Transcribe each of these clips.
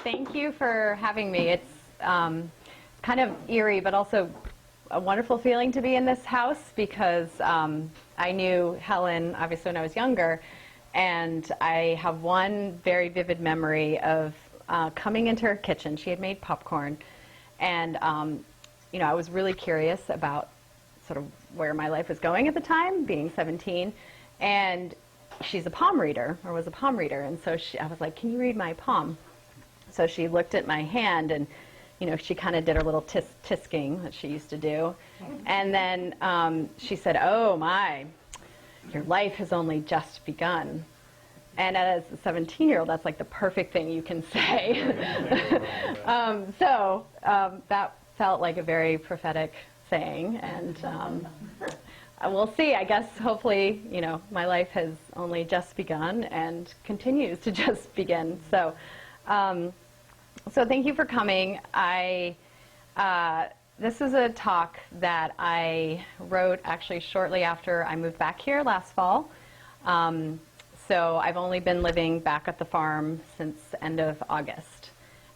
Thank you for having me. It's kind of eerie, but also a wonderful feeling to be in this house because I knew Helen, obviously, when I was younger, and I have one very vivid memory of coming into her kitchen. She had made popcorn, and I was really curious about sort of where my life was going at the time, being 17, and she's a palm reader, or was a palm reader, and so I was like, "Can you read my palm?" So she looked at my hand, and she kind of did her little tisking that she used to do, and then she said, "Oh my, your life has only just begun." And as a 17-year-old, that's like the perfect thing you can say. So that felt like a very prophetic saying, and we'll see. I guess hopefully, my life has only just begun and continues to just begin. So, so thank you for coming. This is a talk that I wrote actually shortly after I moved back here last fall. So I've only been living back at the farm since the end of August.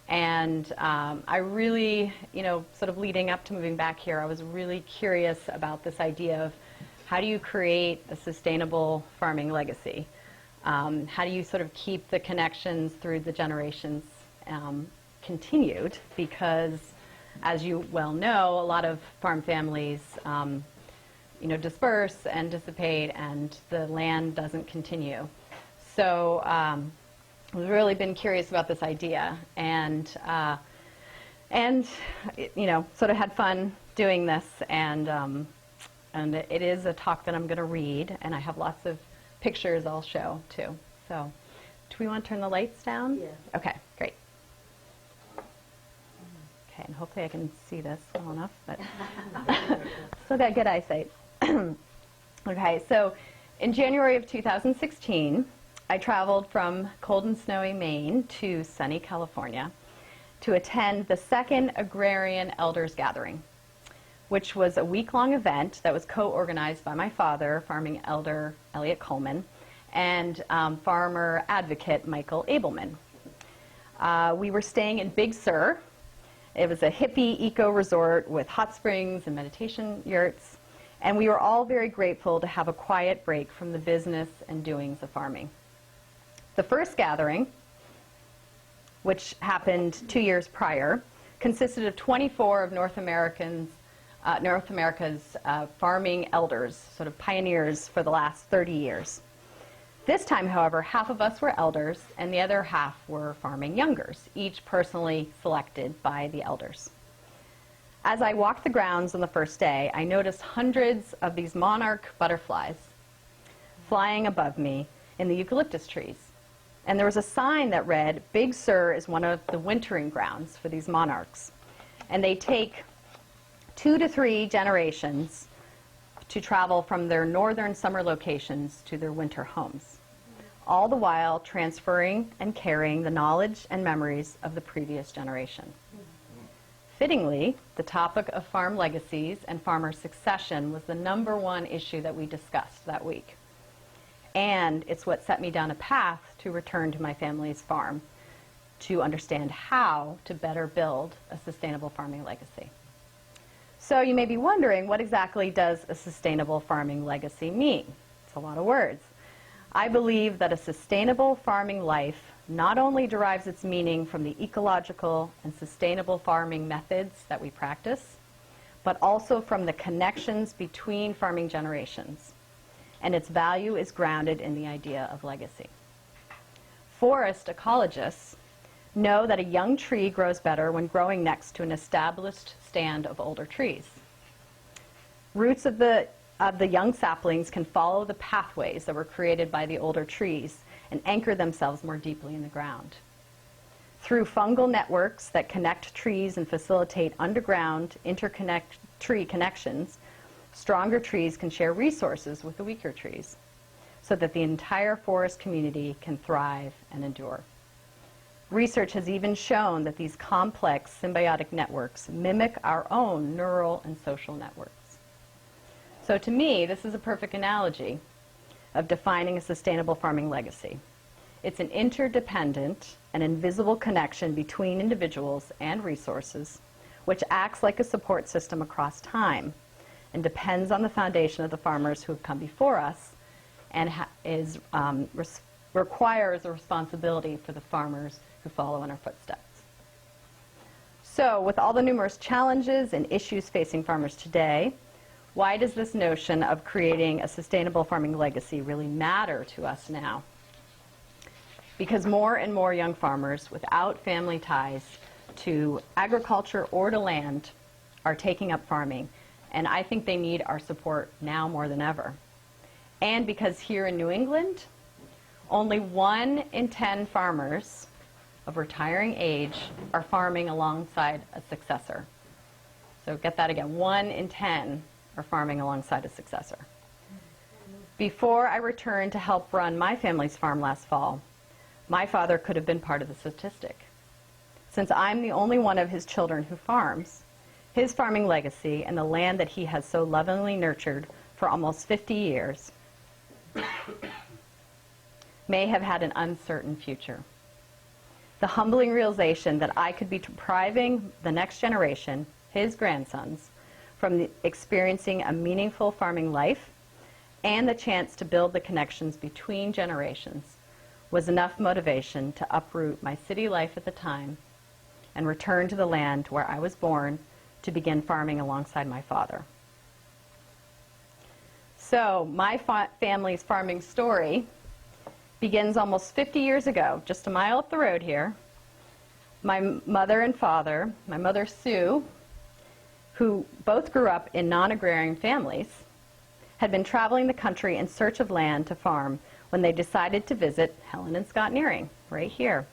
And I really, sort of leading up to moving back here, I was really curious about this idea of how do you create a sustainable farming legacy? How do you sort of keep the connections through the generations continued? Because, as you well know, a lot of farm families, disperse and dissipate, and the land doesn't continue. So I've really been curious about this idea, and sort of had fun doing this, and it is a talk that I'm going to read, and I have lots of pictures I'll show too. So, do we want to turn the lights down? Yeah. Okay, great. Okay, and hopefully I can see this well enough, but still got good eyesight. Okay, so in January of 2016, I traveled from cold and snowy Maine to sunny California to attend the second Agrarian Elders Gathering, which was a week-long event that was co-organized by my father, farming elder Eliot Coleman, and farmer advocate Michael Abelman. We were staying in Big Sur. It was a hippie eco-resort with hot springs and meditation yurts, and we were all very grateful to have a quiet break from the business and doings of farming. The first gathering, which happened 2 years prior, consisted of 24 of North America's farming elders, sort of pioneers for the last 30 years. This time, however, half of us were elders and the other half were farming youngers, each personally selected by the elders. As I walked the grounds on the first day, I noticed hundreds of these monarch butterflies flying above me in the eucalyptus trees. And there was a sign that read, "Big Sur is one of the wintering grounds for these monarchs. And they take 2 to 3 generations to travel from their northern summer locations to their winter homes, all the while transferring and carrying the knowledge and memories of the previous generation." Fittingly, the topic of farm legacies and farmer succession was the #1 issue that we discussed that week. And it's what set me down a path to return to my family's farm to understand how to better build a sustainable farming legacy. So you may be wondering, what exactly does a sustainable farming legacy mean? It's a lot of words. I believe that a sustainable farming life not only derives its meaning from the ecological and sustainable farming methods that we practice, but also from the connections between farming generations. And its value is grounded in the idea of legacy. Forest ecologists know that a young tree grows better when growing next to an established stand of older trees. Roots of the young saplings can follow the pathways that were created by the older trees and anchor themselves more deeply in the ground. Through fungal networks that connect trees and facilitate underground interconnect tree connections, stronger trees can share resources with the weaker trees so that the entire forest community can thrive and endure. Research has even shown that these complex symbiotic networks mimic our own neural and social networks. So to me, this is a perfect analogy of defining a sustainable farming legacy. It's an interdependent and invisible connection between individuals and resources, which acts like a support system across time and depends on the foundation of the farmers who have come before us and requires a responsibility for the farmers who follow in our footsteps. So, with all the numerous challenges and issues facing farmers today, why does this notion of creating a sustainable farming legacy really matter to us now? Because more and more young farmers without family ties to agriculture or to land are taking up farming, and I think they need our support now more than ever. And because here in New England, only 1 in 10 farmers of retiring age are farming alongside a successor. So get that again, 1 in 10 are farming alongside a successor. Before I returned to help run my family's farm last fall, my father could have been part of the statistic. Since I'm the only one of his children who farms, his farming legacy and the land that he has so lovingly nurtured for almost 50 years may have had an uncertain future. The humbling realization that I could be depriving the next generation, his grandsons, from experiencing a meaningful farming life and the chance to build the connections between generations was enough motivation to uproot my city life at the time and return to the land where I was born to begin farming alongside my father. So my family's farming story begins almost 50 years ago, just a mile up the road here. My mother and father, my mother Sue, who both grew up in non-agrarian families, had been traveling the country in search of land to farm when they decided to visit Helen and Scott Nearing, right here.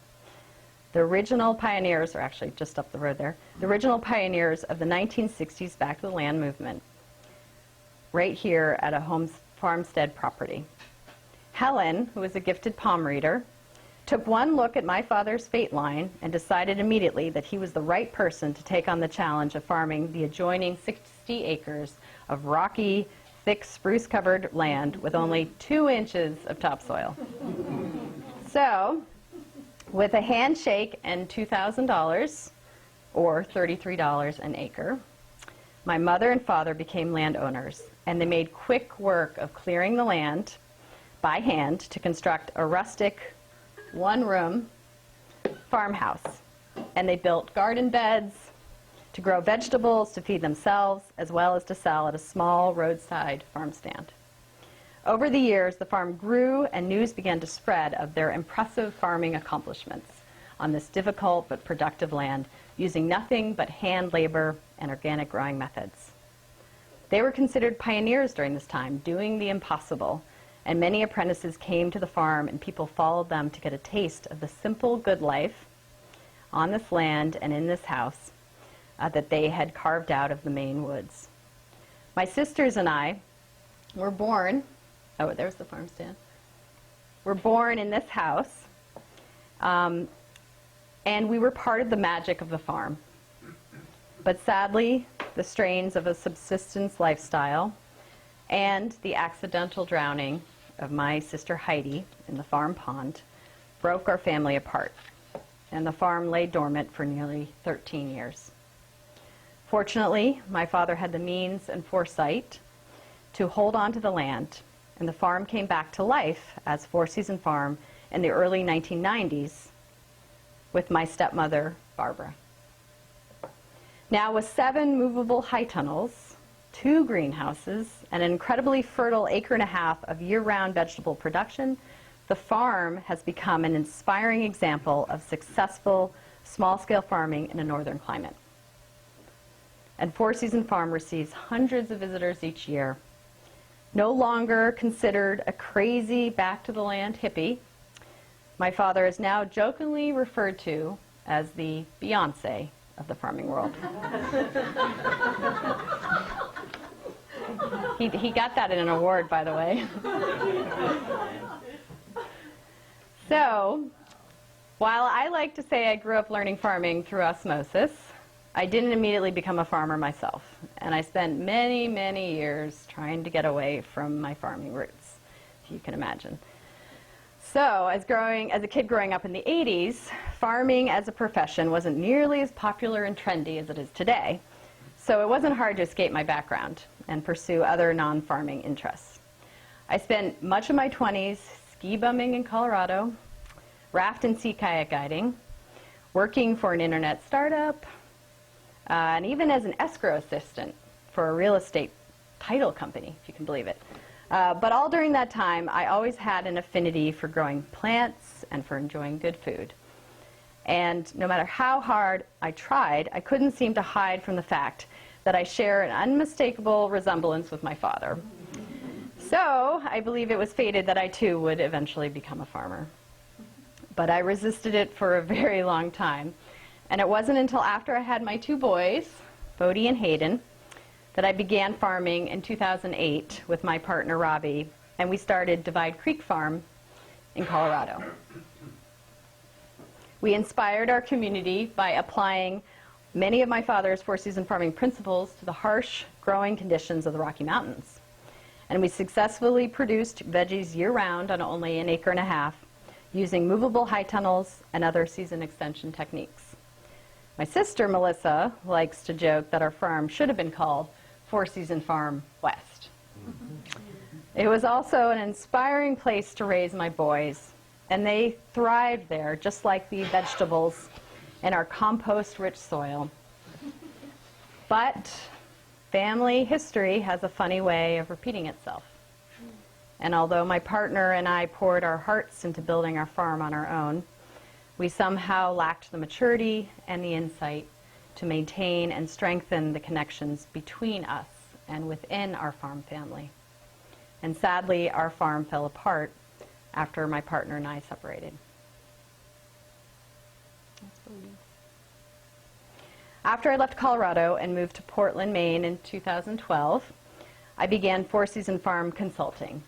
The original pioneers, or actually just up the road there, the original pioneers of the 1960s Back to the Land movement, right here at a farmstead property. Helen, who was a gifted palm reader, took one look at my father's fate line and decided immediately that he was the right person to take on the challenge of farming the adjoining 60 acres of rocky, thick spruce-covered land with only 2 inches of topsoil. So, with a handshake and $2,000, or $33 an acre, my mother and father became landowners, and they made quick work of clearing the land by hand to construct a rustic, 1-room farmhouse. And they built garden beds to grow vegetables to feed themselves, as well as to sell at a small roadside farm stand. Over the years, the farm grew and news began to spread of their impressive farming accomplishments on this difficult but productive land, using nothing but hand labor and organic growing methods. They were considered pioneers during this time, doing the impossible, and many apprentices came to the farm and people followed them to get a taste of the simple good life on this land and in this house that they had carved out of the Maine woods. My sisters and I were born, oh, there's the farm stand. We're born in this house, and we were part of the magic of the farm. But sadly, the strains of a subsistence lifestyle and the accidental drowning of my sister Heidi in the farm pond broke our family apart, and the farm lay dormant for nearly 13 years. Fortunately, my father had the means and foresight to hold on to the land, and the farm came back to life as Four-Season Farm in the early 1990s with my stepmother, Barbara. Now, with 7 movable high tunnels, 2 greenhouses, and an incredibly fertile 1.5 acres of year-round vegetable production, the farm has become an inspiring example of successful small-scale farming in a northern climate. And Four-Season Farm receives hundreds of visitors each year. No longer considered a crazy back-to-the-land hippie, my father is now jokingly referred to as the Beyonce of the farming world. He got that in an award, by the way. So, while I like to say I grew up learning farming through osmosis, I didn't immediately become a farmer myself, and I spent many, many years trying to get away from my farming roots, if you can imagine. So, as a kid growing up in the 80s, farming as a profession wasn't nearly as popular and trendy as it is today. So it wasn't hard to escape my background and pursue other non-farming interests. I spent much of my 20s ski bumming in Colorado, raft and sea kayak guiding, working for an internet startup, and even as an escrow assistant for a real estate title company, if you can believe it. But all during that time, I always had an affinity for growing plants and for enjoying good food. And no matter how hard I tried, I couldn't seem to hide from the fact that I share an unmistakable resemblance with my father. So I believe it was fated that I too would eventually become a farmer. But I resisted it for a very long time. And it wasn't until after I had my two boys, Bodie and Hayden, that I began farming in 2008 with my partner Robbie, and we started Divide Creek Farm in Colorado. We inspired our community by applying many of my father's four-season farming principles to the harsh growing conditions of the Rocky Mountains. And we successfully produced veggies year-round on only an acre and a half, using movable high tunnels and other season extension techniques. My sister, Melissa, likes to joke that our farm should have been called Four-Season Farm West. It was also an inspiring place to raise my boys, and they thrived there, just like the vegetables in our compost-rich soil. But family history has a funny way of repeating itself. And although my partner and I poured our hearts into building our farm on our own, we somehow lacked the maturity and the insight to maintain and strengthen the connections between us and within our farm family. And sadly, our farm fell apart after my partner and I separated. After I left Colorado and moved to Portland, Maine in 2012, I began Four-Season Farm Consulting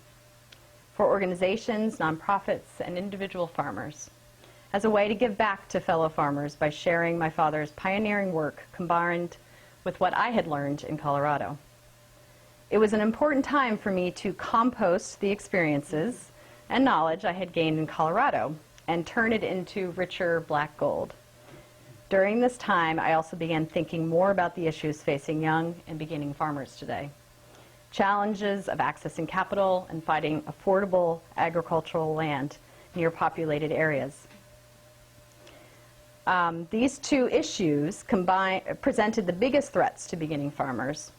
for organizations, nonprofits, and individual farmers as a way to give back to fellow farmers by sharing my father's pioneering work combined with what I had learned in Colorado. It was an important time for me to compost the experiences and knowledge I had gained in Colorado and turn it into richer black gold. During this time, I also began thinking more about the issues facing young and beginning farmers today. Challenges of accessing capital and finding affordable agricultural land near populated areas. These two issues presented the biggest threats to beginning farmers.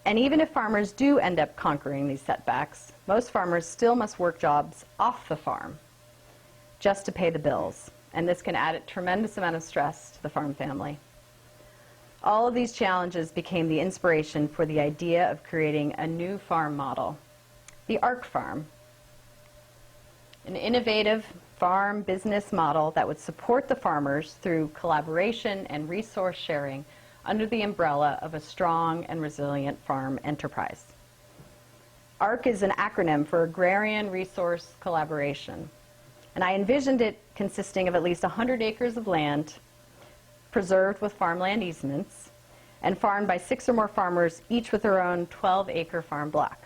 And even if farmers do end up conquering these setbacks, most farmers still must work jobs off the farm just to pay the bills. And this can add a tremendous amount of stress to the farm family. All of these challenges became the inspiration for the idea of creating a new farm model, the ARC Farm, an innovative farm business model that would support the farmers through collaboration and resource sharing under the umbrella of a strong and resilient farm enterprise. ARC is an acronym for Agrarian Resource Collaboration, and I envisioned it consisting of at least 100 acres of land preserved with farmland easements and farmed by 6 or more farmers, each with their own 12-acre farm block.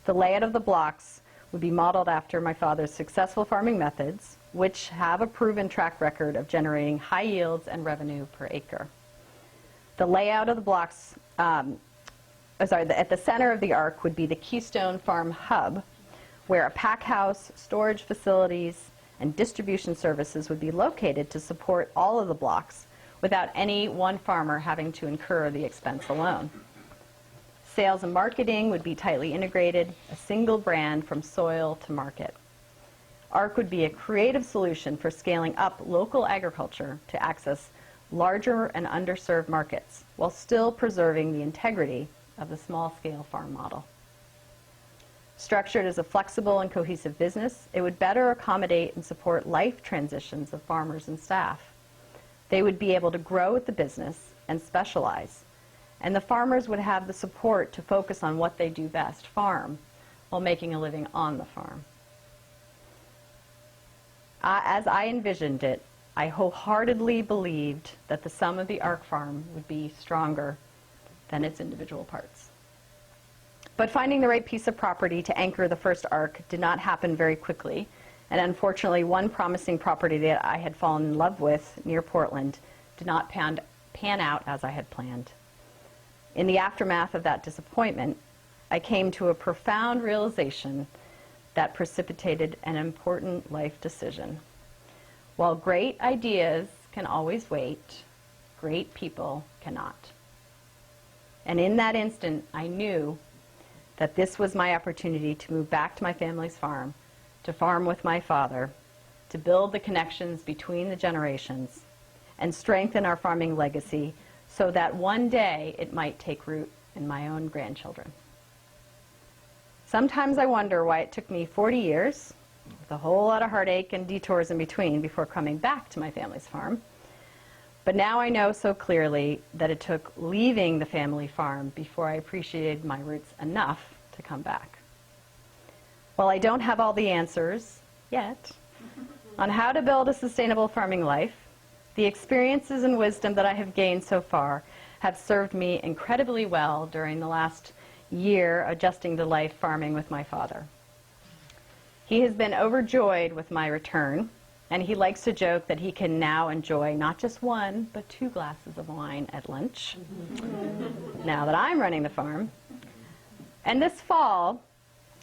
The layout of the blocks would be modeled after my father's successful farming methods, which have a proven track record of generating high yields and revenue per acre. The layout of the blocks, at the center of the ARC would be the Keystone Farm Hub, where a pack house, storage facilities, and distribution services would be located to support all of the blocks without any one farmer having to incur the expense alone. Sales and marketing would be tightly integrated, a single brand from soil to market. ARC would be a creative solution for scaling up local agriculture to access larger and underserved markets while still preserving the integrity of the small-scale farm model. Structured as a flexible and cohesive business, it would better accommodate and support life transitions of farmers and staff. They would be able to grow with the business and specialize, and the farmers would have the support to focus on what they do best, farm, while making a living on the farm. As I envisioned it, I wholeheartedly believed that the sum of the ARC farm would be stronger than its individual parts. But finding the right piece of property to anchor the first ARC did not happen very quickly, And unfortunately, one promising property that I had fallen in love with near Portland did not pan out as I had planned. In the aftermath of that disappointment, I came to a profound realization that precipitated an important life decision. While great ideas can always wait, great people cannot. And in that instant, I knew that this was my opportunity to move back to my family's farm, to farm with my father, to build the connections between the generations, and strengthen our farming legacy so that one day it might take root in my own grandchildren. Sometimes I wonder why it took me 40 years, with a whole lot of heartache and detours in between, before coming back to my family's farm. But now I know so clearly that it took leaving the family farm before I appreciated my roots enough to come back. While I don't have all the answers yet on how to build a sustainable farming life, the experiences and wisdom that I have gained so far have served me incredibly well during the last year adjusting to life farming with my father. He has been overjoyed with my return, and he likes to joke that he can now enjoy not just one, but 2 glasses of wine at lunch, now that I'm running the farm. And this fall,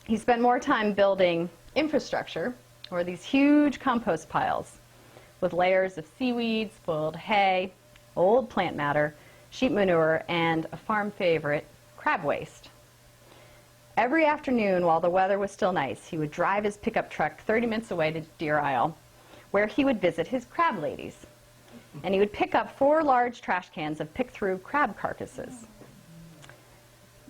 he spent more time building infrastructure, or these huge compost piles, with layers of seaweed, spoiled hay, old plant matter, sheep manure, and a farm favorite, crab waste. Every afternoon, while the weather was still nice, he would drive his pickup truck 30 minutes away to Deer Isle, where he would visit his crab ladies. And he would pick up 4 large trash cans of pick-through crab carcasses.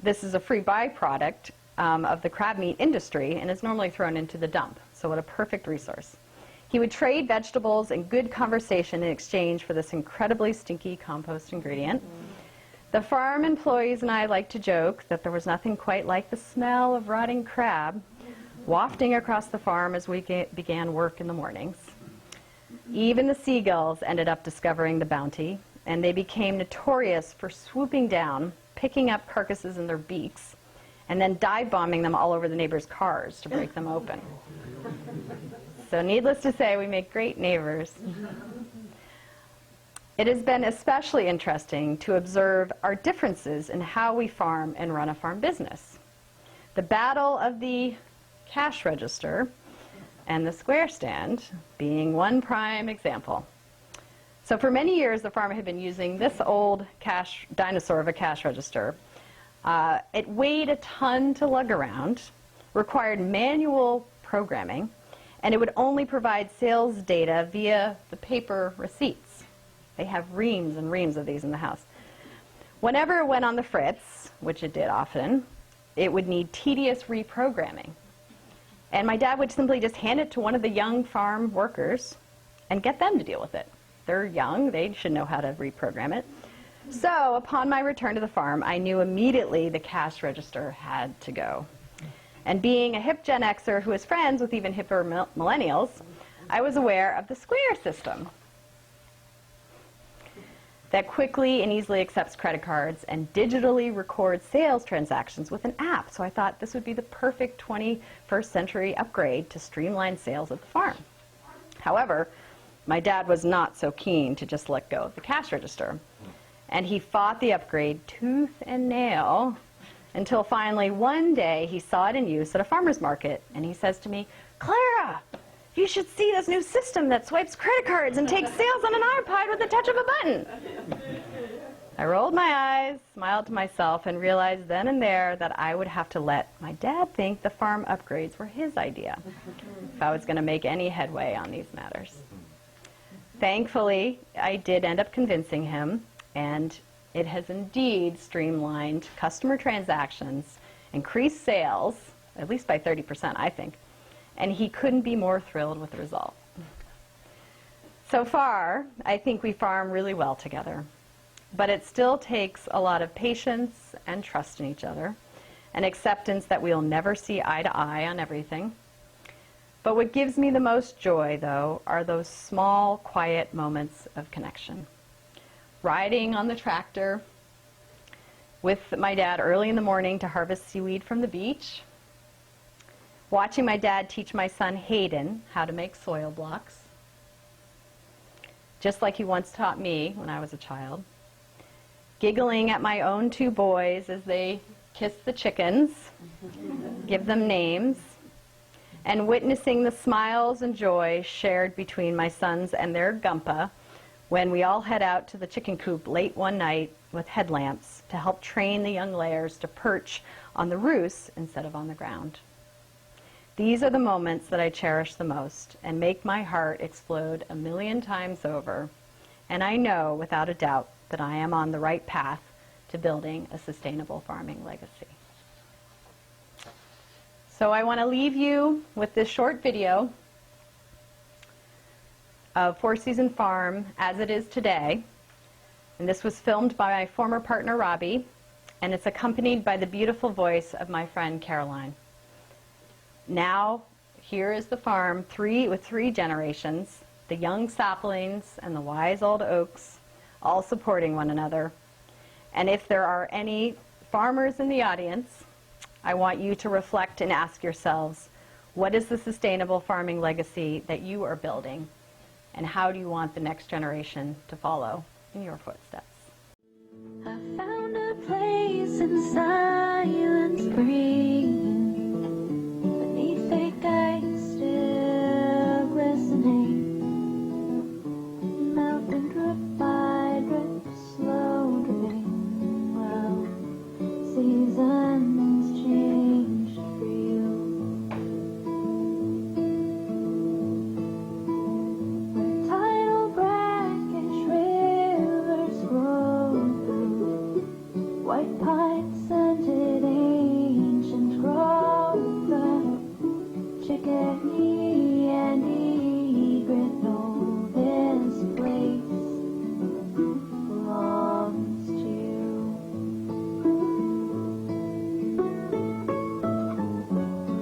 This is a free byproduct of the crab meat industry and is normally thrown into the dump. So what a perfect resource. He would trade vegetables and good conversation in exchange for this incredibly stinky compost ingredient. The farm employees and I like to joke that there was nothing quite like the smell of rotting crab wafting across the farm as we began work in the mornings. Even the seagulls ended up discovering the bounty, and they became notorious for swooping down, picking up carcasses in their beaks, and then dive bombing them all over the neighbors' cars to break them open. So needless to say, we make great neighbors. It has been especially interesting to observe our differences in how we farm and run a farm business. The battle of the cash register and the square stand being one prime example. So for many years, the farm had been using this old cash dinosaur of a cash register. It weighed a ton to lug around, required manual programming, and it would only provide sales data via the paper receipts. They have reams and reams of these in the house. Whenever it went on the fritz, which it did often, it would need tedious reprogramming. And my dad would simply just hand it to one of the young farm workers and get them to deal with it. They're young, they should know how to reprogram it. So upon my return to the farm, I knew immediately the cash register had to go. And being a hip Gen Xer who is friends with even hipper millennials, I was aware of the square system that quickly and easily accepts credit cards and digitally records sales transactions with an app. So I thought this would be the perfect 21st century upgrade to streamline sales at the farm. However, my dad was not so keen to just let go of the cash register. And he fought the upgrade tooth and nail until finally one day he saw it in use at a farmer's market. And he says to me, "Clara, you should see this new system that swipes credit cards and takes sales on an iPod with the touch of a button." I rolled my eyes, smiled to myself, and realized then and there that I would have to let my dad think the farm upgrades were his idea if I was going to make any headway on these matters. Thankfully, I did end up convincing him, and it has indeed streamlined customer transactions, increased sales, at least by 30%, I think, and he couldn't be more thrilled with the result. So far, I think we farm really well together, but it still takes a lot of patience and trust in each other, and acceptance that we'll never see eye to eye on everything. But what gives me the most joy, though, are those small, quiet moments of connection. Riding on the tractor with my dad early in the morning to harvest seaweed from the beach, watching my dad teach my son Hayden how to make soil blocks, just like he once taught me when I was a child, giggling at my own two boys as they kiss the chickens, give them names, and witnessing the smiles and joy shared between my sons and their gumpa when we all head out to the chicken coop late one night with headlamps to help train the young layers to perch on the roost instead of on the ground. These are the moments that I cherish the most and make my heart explode 1,000,000 times over. And I know without a doubt that I am on the right path to building a sustainable farming legacy. So I want to leave you with this short video of Four Season Farm as it is today. And this was filmed by my former partner, Robbie, and it's accompanied by the beautiful voice of my friend, Caroline. Now, here is the farm with three generations, the young saplings and the wise old oaks, all supporting one another. And if there are any farmers in the audience, I want you to reflect and ask yourselves, what is the sustainable farming legacy that you are building? And how do you want the next generation to follow in your footsteps? I found a place in silent spring, beneath thick ice still glistening, melting drip by drip, slow dripping, well, seasons changed for you. Where tidal brackish rivers grow through, white pine scented ancient grove, the chickadee and egret know this place belongs to you.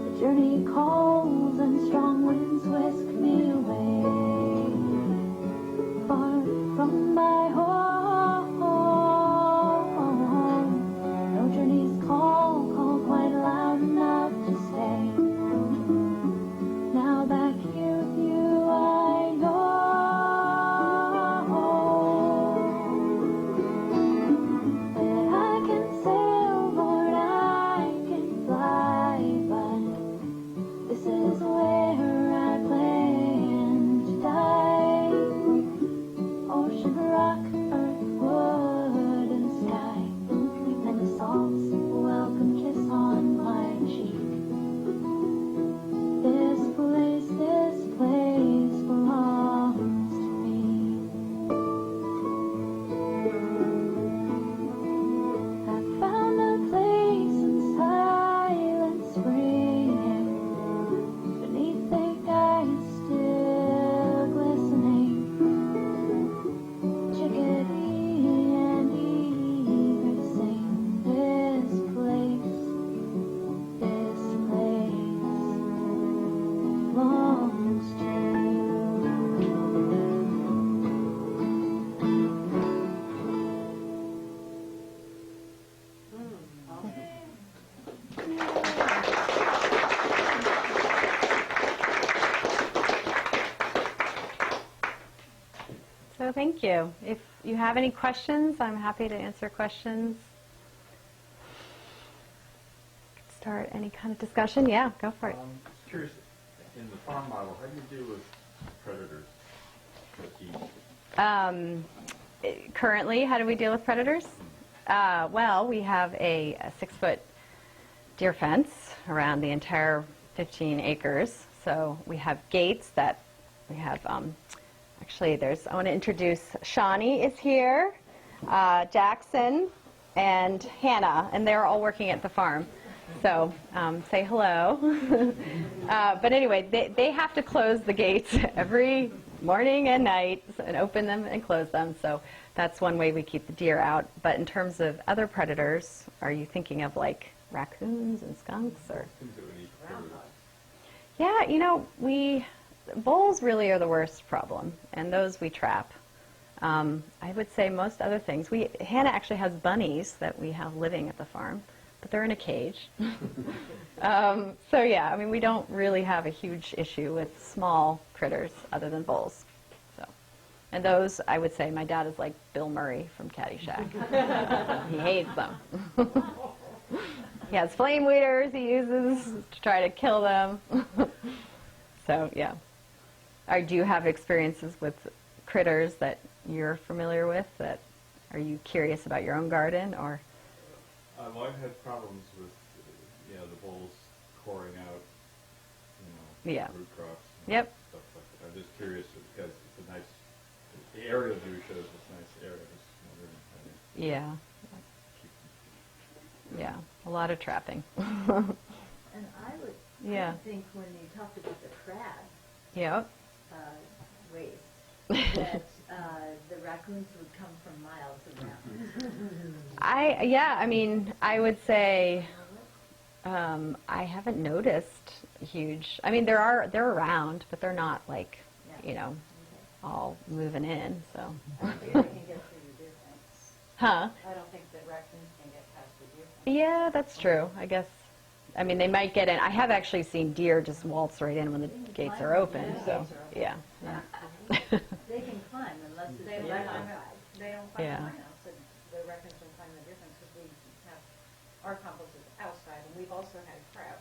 The journey calls and strong winds whisk me away, far from my home. No journey's call quite loud enough to stay. Now back here with you, I know that I can sail, Lord, I can fly, but this is where I plan to die. Ocean, rock, earth, wood, and sky, and the salt's welcome kiss on my cheek. This place belongs to me. I found a place in silent spring, beneath thick ice still glistening, chickadee and egret sing. This place belongs to you. So thank you. If you have any questions, I'm happy to answer questions. Start any kind of discussion. Yeah, go for it. Just curious, in the farm model, how do you deal with predators? Currently, how do we deal with predators? Well, we have a 6-foot deer fence around the entire 15 acres. So we have gates that we have, actually I want to introduce Shawnee is here, Jackson, and Hannah, and they're all working at the farm. So say hello. But anyway, they have to close the gates every morning and night and open them and close them. So that's one way we keep the deer out. But in terms of other predators, are you thinking of like raccoons and skunks or? Yeah, you know, bulls really are the worst problem, and those we trap. I would say most other things. Hannah actually has bunnies that we have living at the farm. but they're in a cage. So yeah, I mean, we don't really have a huge issue with small critters other than voles. So, and those, I would say, my dad is like Bill Murray from Caddyshack. He hates them. He has flame weeders he uses to try to kill them. So yeah. Do you have experiences with critters that you're familiar with? That are you curious about your own garden, or? Well, I've had problems with, the voles coring out, Yeah. root crops. And Yep. Stuff like that. I'm just curious because it's a nice, the aerial view shows this nice area. Just wondering how they Yeah. keep- Yeah. A lot of trapping. And I would Yeah. think when you talked about the crab Yep. waste, that the raccoons would come from miles around. I mean, I would say I haven't noticed huge. I mean, they're around, but they're not like, Yeah. all moving in. So, I don't think they can get through the deer fence. huh? I don't think that raccoons can get past the deer fence. Yeah, that's true. I guess. I mean, they might get in. I have actually seen deer just waltz right in when the gates are open. So, yeah. They can climb unless They it's don't right on. climb, they don't climb Yeah. my house, and the raccoons don't climb the difference, because we have, our compost is outside, and we've also had crab,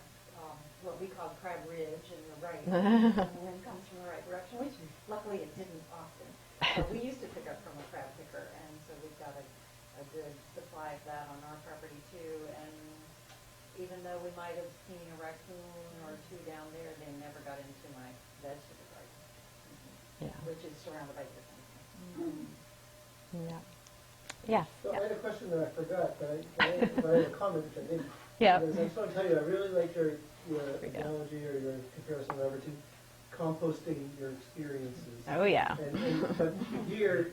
what we call crab ridge, and you're right, and the wind comes from the right direction, which luckily it didn't often. We used to pick up from a crab picker, and so we've got a good supply of that on our property too, and even though we might have seen a raccoon or two down there, they never got into my vegetable garden, Yeah. which is surrounded by deer fences. Yeah. Yes. So I had a question that I forgot, but I had a comment which I didn't. Yeah. Because I just want to tell you, I really liked your we go. analogy or your comparison over to composting your experiences. Oh yeah. But here,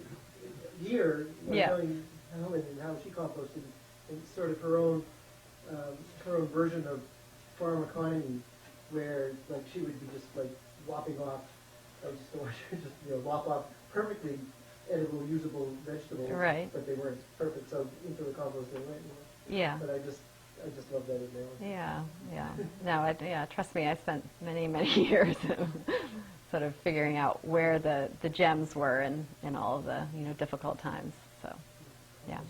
Yeah. knowing Helen and how she composted, and sort of her own version of farm economy, where like she would be just like lopping off, I just don't want her to just lop off perfectly edible, usable vegetables, Right. but they weren't perfect, so into the compost they went. Yeah. But I just love that analogy. Yeah, yeah. No, yeah, trust me, I spent many, many years sort of figuring out where the gems were in all of the, difficult times. So, yeah.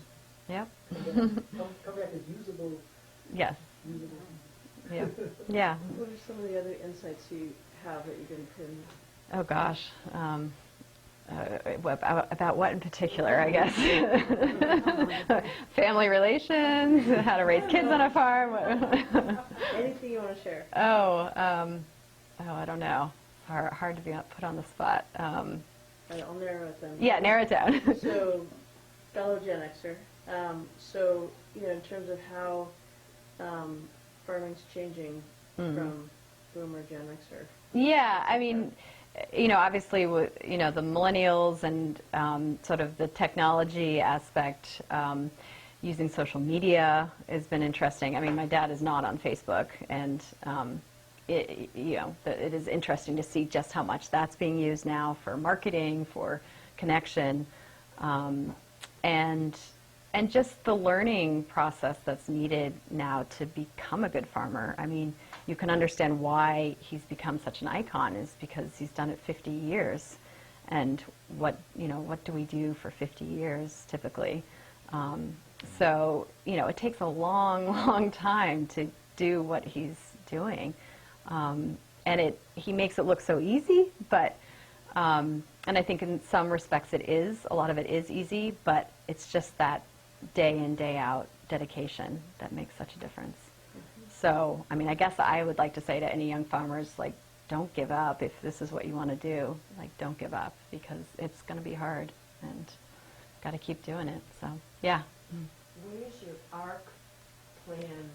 Yep. Come back as usable. Yes. Yeah. Yeah. What are some of the other insights you have that you can pin? Oh, gosh. About what in particular, I guess? Family relations, how to raise kids on a farm. Anything you want to share? I don't know. Hard to be put on the spot. I'll narrow it then. Yeah, narrow it down. So, fellow Gen Xer. So, in terms of how farming's changing from Boomer Gen Xer. Yeah, I mean, obviously, the millennials and sort of the technology aspect, using social media has been interesting. I mean, my dad is not on Facebook, and it is interesting to see just how much that's being used now for marketing, for connection, and just the learning process that's needed now to become a good farmer. I mean, you can understand why he's become such an icon is because he's done it 50 years. And what do we do for 50 years typically? So, it takes a long, long time to do what he's doing. And he makes it look so easy, but, and I think in some respects a lot of it is easy, but it's just that day in, day out dedication that makes such a difference. So, I mean, I guess I would like to say to any young farmers, like, don't give up if this is what you want to do. Like, don't give up because it's going to be hard and got to keep doing it. So, yeah. Where's your ARC plan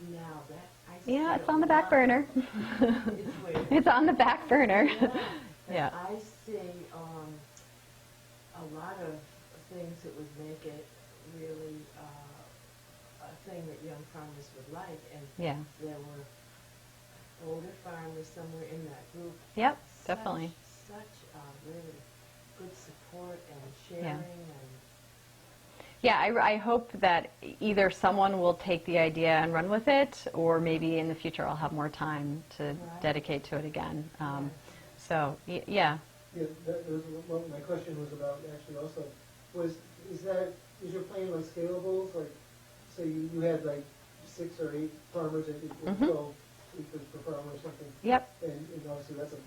now? Yeah, it's on the back burner. It's on the back burner. Yeah. I see a lot of things that would make it really a thing that young farmers would like, and Yeah. there were older farmers somewhere in that group. Yep, definitely. Such really good support and sharing, and Yeah, I hope that either someone will take the idea and run with it, or maybe in the future I'll have more time to dedicate to it again. So, yeah. Yeah, that was what my question was about actually also, is your plan like scalable? Like, say you had like 6 or 8 farmers at 12 acres per farmer or something. Yep. And obviously that's a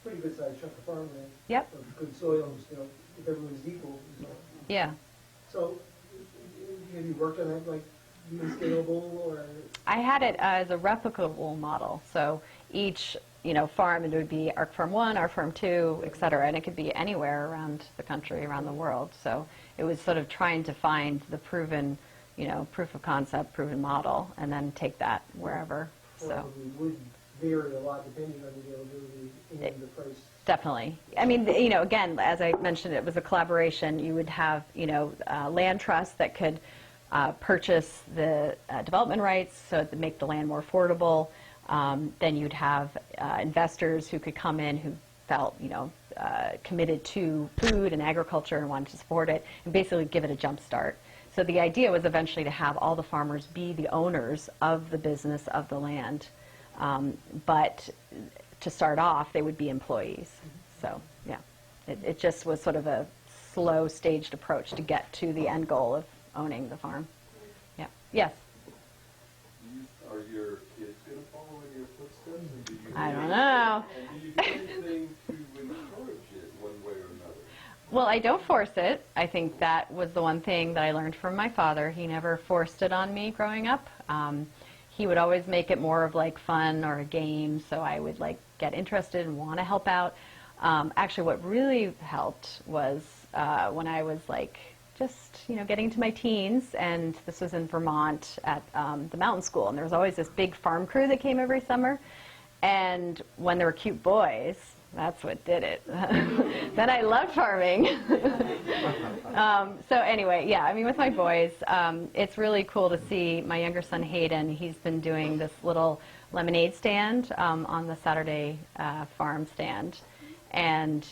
pretty good sized chunk of farmland. Yep. Of good soils, if everyone's equal. Yeah. So, have you worked on that, like, being scalable, or? I had it as a replicable model. So each, farm, it would be ARC Farm 1, ARC Farm 2, et cetera, and it could be anywhere around the country, around the world. So it was sort of trying to find the proven, proof of concept, proven model, and then take that wherever. So Probably would vary a lot depending on the availability and the price. definitely. I mean, again, as I mentioned, it was a collaboration. You would have, land trusts that could purchase the development rights so to make the land more affordable. Then you'd have investors who could come in who felt, committed to food and agriculture and wanted to support it and basically give it a jump start. So the idea was eventually to have all the farmers be the owners of the business of the land. But to start off, they would be employees. So, yeah, it just was sort of a slow, staged approach to get to the end goal of owning the farm. Yeah. Yes? Are your kids going to follow in your footsteps? And do you I don't know. And do you do anything to encourage it one way or another? Well, I don't force it. I think that was the one thing that I learned from my father. He never forced it on me growing up. He would always make it more of like fun or a game, so I would like get interested and want to help out. Actually, what really helped was when I was like just getting into my teens, and this was in Vermont at the mountain school, and there was always this big farm crew that came every summer. And when there were cute boys, that's what did it. Then I loved farming. So anyway, yeah, I mean, with my boys, it's really cool to see my younger son, Hayden. He's been doing this little lemonade stand on the Saturday farm stand. And,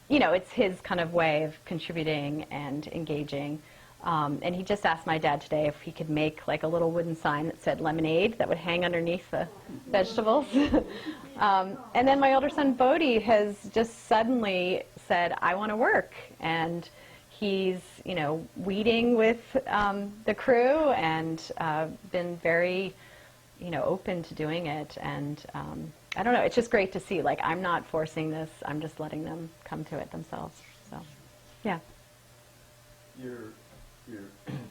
it's his kind of way of contributing and engaging. And he just asked my dad today if he could make like a little wooden sign that said lemonade that would hang underneath the vegetables. And then my older son, Bodie, has just suddenly said, I want to work. And he's, weeding with the crew and been very, open to doing it. And I don't know, it's just great to see. Like, I'm not forcing this. I'm just letting them come to it themselves. So, yeah. Your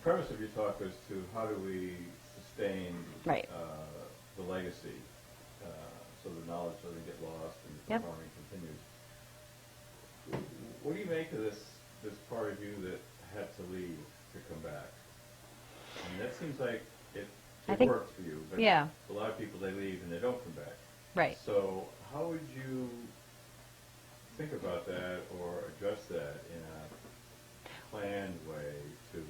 premise of your talk was to how do we sustain Right. The legacy so the knowledge doesn't get lost and the Yep. farming continues. What do you make of this part of you that had to leave to come back? I mean, that seems like it worked for you, but yeah. a lot of people, they leave and they don't come back. Right. So how would you think about that or address that in a planned way to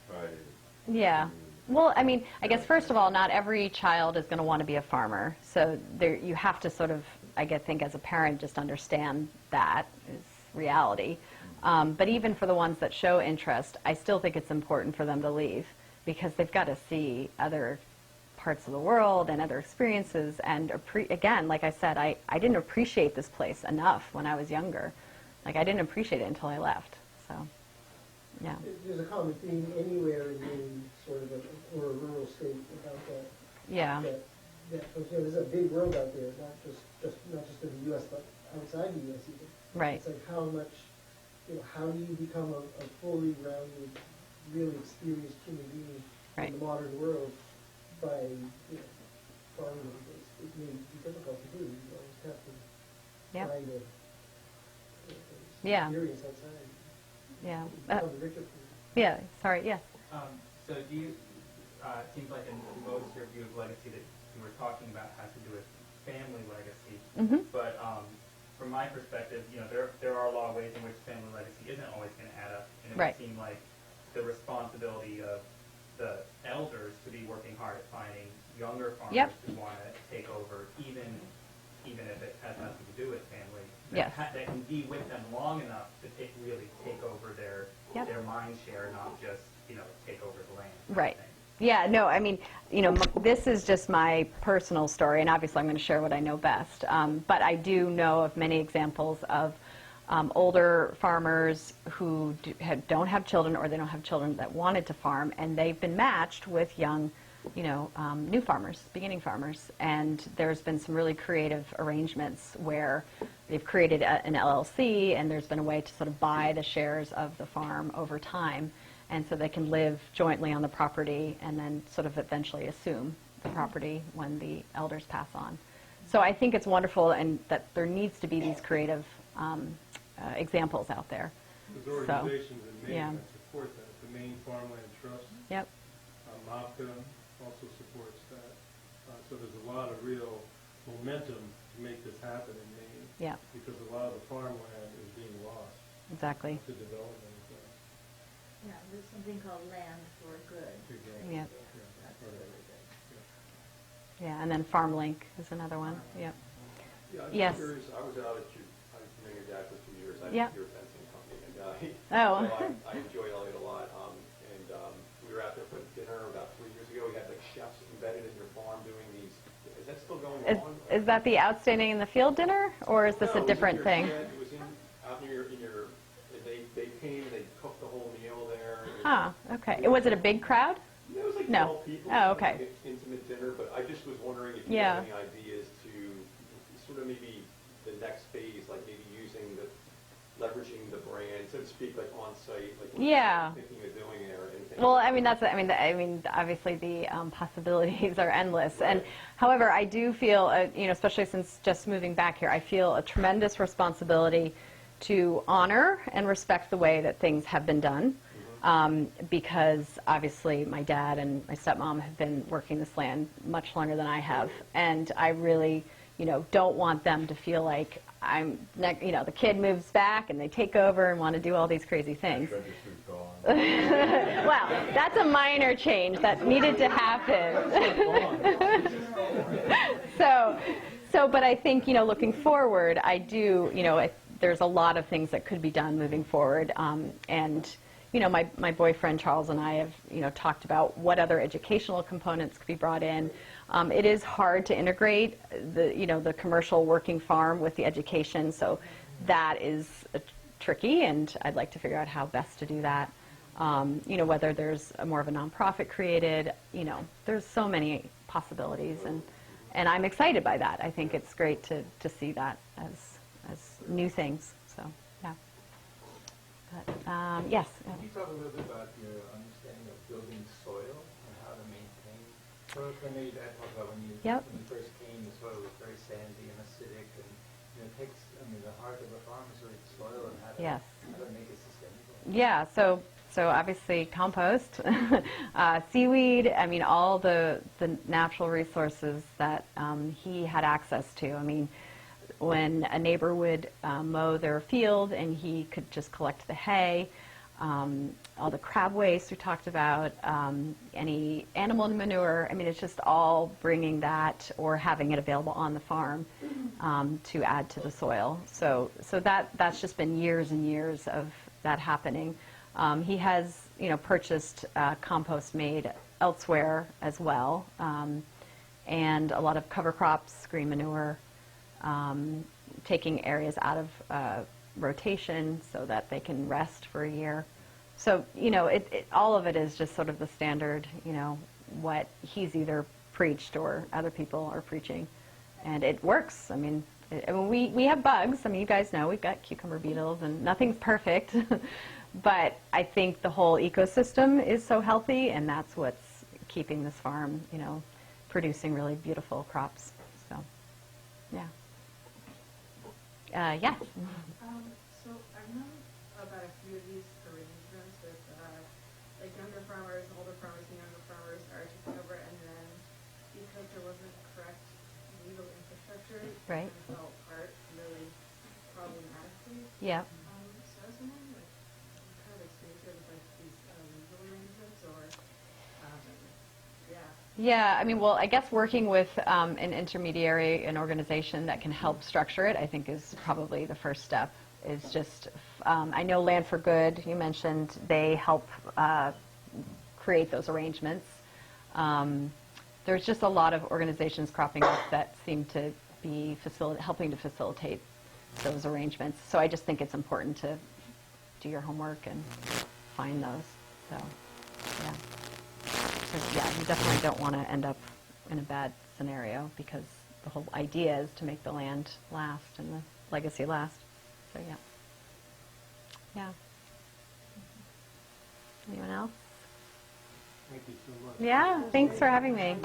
try to... Yeah. continue? Well, I mean, I guess first of all, not every child is going to want to be a farmer. So you have to sort of, I think as a parent, just understand that is reality. But even for the ones that show interest, I still think it's important for them to leave because they've got to see other parts of the world and other experiences. And again, like I said, I didn't appreciate this place enough when I was younger. Like, I didn't appreciate it until I left. So, yeah. There's a common theme anywhere in any sort of or a rural state about that. Yeah. There's a big world out there, not just in the U.S., but outside the U.S. even. Right. It's like how much, how do you become a fully rounded, really experienced human being Right. in the modern world by farming? It may be difficult to do. You always have to Yep. find a Yeah. experience outside. Yeah. It becomes richer for you. Yeah. Sorry. Yes. So do you, it seems like in most your view of legacy that you were talking about has to do with family legacy. Mm-hmm. But from my perspective, there are a lot of ways in which family legacy isn't always going to add up. And it Right. would seem like the responsibility of the elders to be working hard at finding younger farmers Yep. who want to take over, even if it has nothing to do with family. Yes. That can be with them long enough to really take over their Yep. their mind share, not just, take over the land. Right. Yeah, no, I mean, this is just my personal story, and obviously I'm going to share what I know best. But I do know of many examples of older farmers who don't have children, or they don't have children that wanted to farm, and they've been matched with young, new farmers, beginning farmers. And there's been some really creative arrangements where they've created an LLC, and there's been a way to sort of buy the shares of the farm over time. And so they can live jointly on the property and then sort of eventually assume the property when the elders pass on. So I think it's wonderful, and that there needs to be these creative examples out there. There's organizations in Maine Yeah. that support that. The Maine Farmland Trust, Yep. MAPCA also supports that. So there's a lot of real momentum to make this happen in Maine. Yeah. Because a lot of the farmland is being lost Exactly. to development. Yeah, there's something called Land for Good. Yeah. That's really good. Yeah, and then FarmLink is another one. Yep. Yeah, I'm Yes. curious, I was out at I've known your dad for 2 years. I Yeah. have your fencing company, and Oh. so I enjoy Eliot a lot. We were out there for dinner about 3 years ago. We had like chefs embedded in your farm doing these. Is that still going on? Is that the Outstanding in the Field dinner, or is this No, a different it was in thing? your shed. It was out in your. They came and they cooked the whole meal there. Huh, okay. Was it a big crowd? It was like No. 12 people. Oh, okay. Like an intimate dinner, but I just was wondering if you Yeah. have any ideas to sort of maybe the next phase, like maybe leveraging the brand, so to speak, like on site, like what Yeah. you're thinking of doing there. Anything Well, I mean, obviously the possibilities are endless. Right. And however, I do feel, especially since just moving back here, I feel a tremendous responsibility to honor and respect the way that things have been done. Because obviously my dad and my stepmom have been working this land much longer than I have, and I really, don't want them to feel like the kid moves back and they take over and want to do all these crazy things. Register's gone. Well, that's a minor change that needed to happen. But I think, looking forward, I do, there's a lot of things that could be done moving forward, and my boyfriend Charles and I have, talked about what other educational components could be brought in. It is hard to integrate the commercial working farm with the education, so that is tricky, and I'd like to figure out how best to do that. Whether there's more of a nonprofit created, there's so many possibilities, and I'm excited by that. I think it's great to see that as new things. So, yeah. But, yes. Can you talk a little bit about your understanding of building soil and how to maintain soil? I know your dad talked about when you first came, the soil was very sandy and acidic, and it takes, the heart of a farm is really soil and how to make it sustainable. Yeah. So obviously compost, seaweed. All the natural resources that he had access to. When a neighbor would mow their field and he could just collect the hay, all the crab waste we talked about, any animal manure. It's just all bringing that or having it available on the farm to add to the soil. So that's just been years and years of that happening. He has, purchased compost made elsewhere as well, and a lot of cover crops, green manure. Taking areas out of rotation so that they can rest for a year. So, all of it is just sort of the standard, what he's either preached or other people are preaching. And it works. We have bugs. You guys know we've got cucumber beetles and nothing's perfect. But I think the whole ecosystem is so healthy, and that's what's keeping this farm, producing really beautiful crops. So, yeah. Yes. So I've known about a few of these arrangements with younger farmers, older farmers, and younger farmers are taking over, and then because there wasn't correct legal infrastructure, Right. it fell apart really problematically. Yeah. So I was wondering, what kind of experience you have with these legal arrangements, or Yeah, well, I guess working with an intermediary, an organization that can help structure it, I think is probably the first step, is just I know Land for Good, you mentioned, they help create those arrangements. There's just a lot of organizations cropping up that seem to be helping to facilitate those arrangements. So I just think it's important to do your homework and find those. So, yeah. So, yeah, you definitely don't want to end up in a bad scenario, because the whole idea is to make the land last and the legacy last. So, yeah. Yeah. Anyone else? Thank you so much. Yeah, thanks for having me.